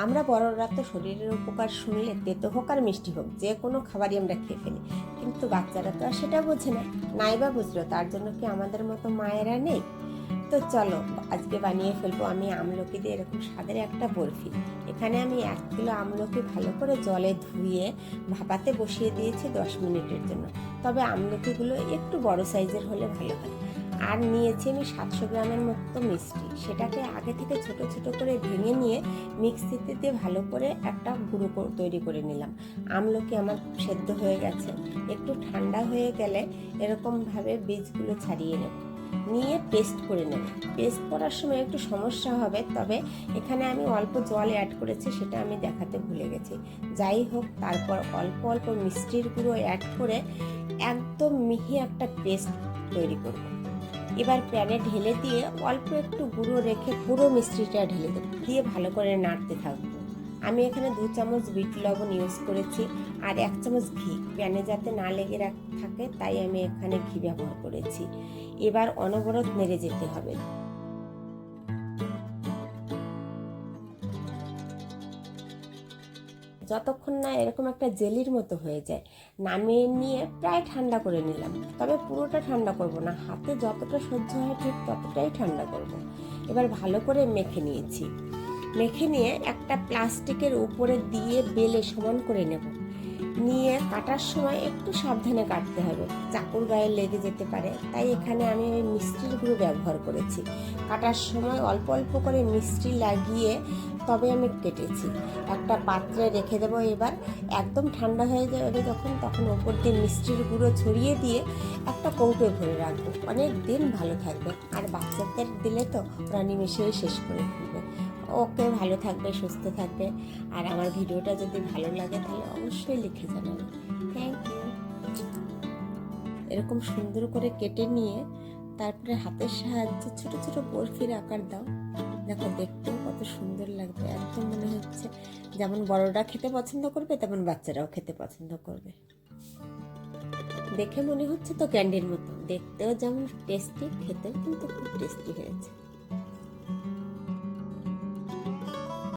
আমরা বড়রা তো শরীরের উপকার শুনলে তেতো হোক আর মিষ্টি হোক যে কোনো খাবারই আমরা খেয়ে ফেলি, কিন্তু বাচ্চারা তো আর সেটা বোঝে না। নাইবা বুঝলো, তার জন্য কি আমাদের মতো মায়েরা নেই? তো চলো আজকে বানিয়ে ফেলবো আমি আমলকি দিয়ে এরকম স্বাদের একটা বরফি। এখানে আমি 1 কিলো আমলকি ভালো করে জলে ধুয়ে ভাপাতে বসিয়ে দিয়েছি 10 মিনিটের জন্য। তবে আমলকিগুলো একটু বড় সাইজের হলে ভালো হয়। আর নিয়েছি আমি 700 গ্রামের মতো মিষ্টি, সেটাকে আগে থেকে ছোট ছোট করে ভেঙে নিয়ে মিক্সিতে দিয়ে ভালো করে একটা গুঁড়ো তৈরি করে নিলাম। আমলকি আমার সেদ্ধ হয়ে গেছে, একটু ঠান্ডা হয়ে গেলে এরকমভাবে বীজগুলো ছাড়িয়ে নেব, নিয়ে পেস্ট করে নেব। পেস্ট করার সময় একটু সমস্যা হবে, তবে এখানে আমি অল্প জল অ্যাড করেছি, সেটা আমি দেখাতে ভুলে গেছি। যাই হোক, তারপর অল্প অল্প মিষ্টির গুঁড়ো অ্যাড করে একদম মিহি একটা পেস্ট তৈরি করব। এবার প্যানে ঢেলে দিয়ে অল্প একটু গুঁড়ো রেখে পুরো মিষ্টিটা ঢেলে দেবো, দিয়ে ভালো করে নাড়তে থাকবো। আমি এখানে 2 চামচ বিট লবণ ইউজ করেছি আর 1 চামচ ঘি, প্যানে যাতে না লেগে থাকে তাই আমি এখানে ঘি ব্যবহার করেছি। এবার অনবরত নেড়ে যেতে হবে। যতক্ষণ না এরকম একটা জেলির মতো হয়ে যায়, নামিয়ে নিয়ে প্রায় ঠান্ডা করে নিলাম। তবে পুরোটা ঠান্ডা করব না, হাতে যতটা সহ্য হয় ঠিক ততটাই ঠান্ডা করব। এবার ভালো করে মেখে নিয়েছি। মেখে নিয়ে একটা প্লাস্টিকের উপরে দিয়ে বেলে সমান করে নেব। নিয়ে কাটার সময় একটু সাবধানে কাটতে হবে, চাকুর গায়ে লেগে যেতে পারে, তাই এখানে আমি ওই মিষ্টির গুঁড়ো ব্যবহার করেছি। কাটার সময় অল্প অল্প করে মিষ্টি লাগিয়ে তবে আমি কেটেছি। একটা পাত্রে রেখে দেবো। এবার একদম ঠান্ডা হয়ে যাবে যখন, তখন ওপর দিয়ে মিষ্টির গুঁড়ো ছড়িয়ে দিয়ে একটা কৌটোয় ভরে রাখবো, অনেক দিন ভালো থাকবে। আর বাচ্চাদের দিলে তো ওরা নিমেষেই শেষ করে ফেলবে। ওকে, ভালো থাকবে, সুস্থ থাকবে। আর আমার ভিডিওটা যদি ভালো লাগে তাহলে অবশ্যই লিখে জানাবে। Thank you. এরকম সুন্দর করে কেটে নিয়ে তারপরে হাতের সাহায্যে ছোট ছোট বরফির আকার দাও। দেখো, দেখতেও কত সুন্দর লাগবে। একদম মনে হচ্ছে যেমন বড়রা খেতে পছন্দ করবে তেমন বাচ্চারাও খেতে পছন্দ করবে। দেখে মনে হচ্ছে তো ক্যান্ডির মতো, দেখতেও যেমন টেস্টি, খেতেও কিন্তু খুব টেস্টি হয়েছে।